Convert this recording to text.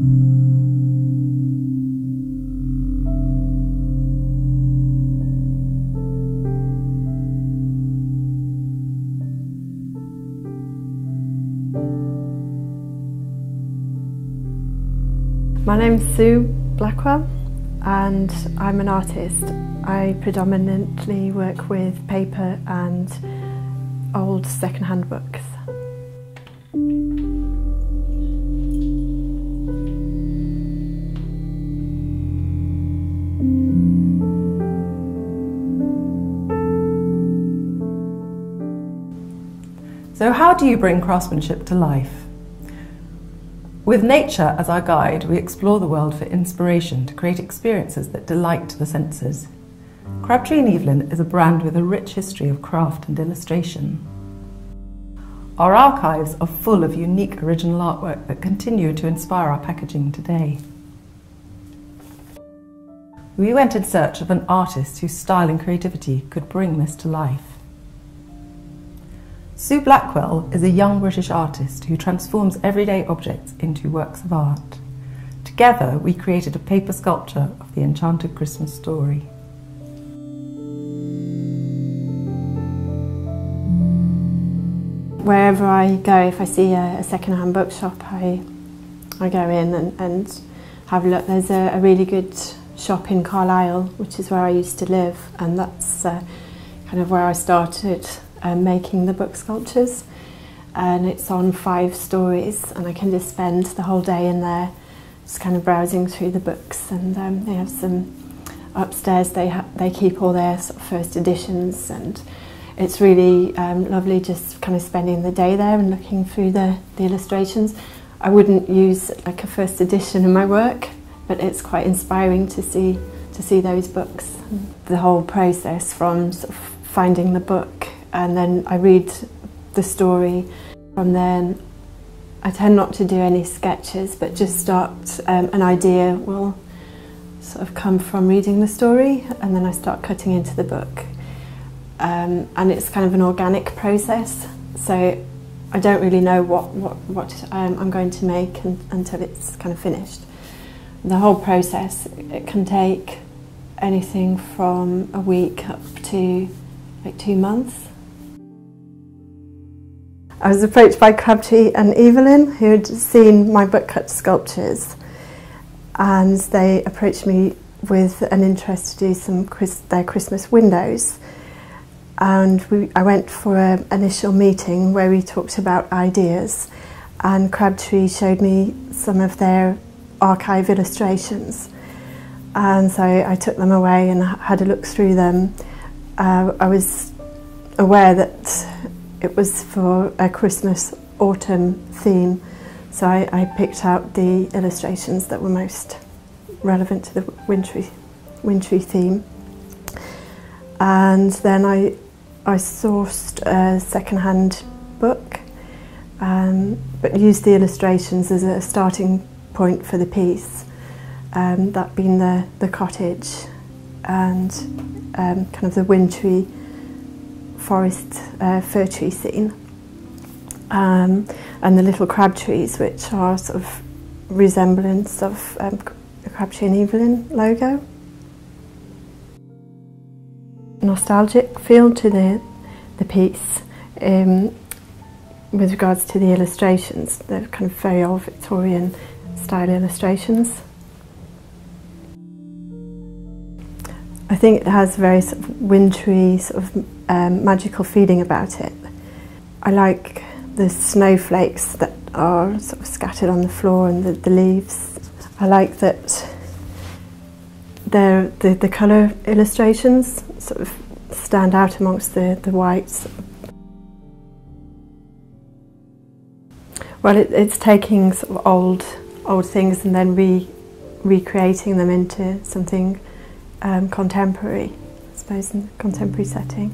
My name's Sue Blackwell and I'm an artist. I predominantly work with paper and old second-hand books. So how do you bring craftsmanship to life? With nature as our guide, we explore the world for inspiration to create experiences that delight the senses. Crabtree & Evelyn is a brand with a rich history of craft and illustration. Our archives are full of unique original artwork that continue to inspire our packaging today. We went in search of an artist whose style and creativity could bring this to life. Sue Blackwell is a young British artist who transforms everyday objects into works of art. Together, we created a paper sculpture of the enchanted Christmas story. Wherever I go, if I see a second-hand bookshop, I go in and have a look. There's a really good shop in Carlisle, which is where I used to live, and that's kind of where I started making the book sculptures, and it's on 5 stories, and I can just spend the whole day in there just kind of browsing through the books. And they have some upstairs, they keep all their sort of first editions, and it's really lovely just kind of spending the day there and looking through the illustrations. I wouldn't use like a first edition in my work, but it's quite inspiring to see those books. The whole process from sort of finding the book, and then I read the story. From then, I tend not to do any sketches, but just start, an idea will sort of come from reading the story, and then I start cutting into the book. And it's kind of an organic process, so I don't really know what I'm going to make until it's kind of finished. The whole process, it can take anything from a week up to like 2 months. I was approached by Crabtree & Evelyn, who had seen my book cut sculptures, and they approached me with an interest to do their Christmas windows. And I went for an initial meeting where we talked about ideas, and Crabtree showed me some of their archive illustrations, and so I took them away and had a look through them. I was aware that it was for a Christmas autumn theme, so I picked out the illustrations that were most relevant to the wintry theme. And then I sourced a second-hand book, but used the illustrations as a starting point for the piece, that being the cottage and kind of the wintry forest fir tree scene, and the little crab trees, which are sort of resemblance of the Crabtree & Evelyn logo. Nostalgic feel to the piece with regards to the illustrations. They're kind of very old Victorian style illustrations. I think it has a very sort of wintry, sort of magical feeling about it. I like the snowflakes that are sort of scattered on the floor and the leaves. I like that the colour illustrations sort of stand out amongst the whites. Well, it's taking sort of old things and then recreating them into something contemporary, I suppose, in a contemporary setting.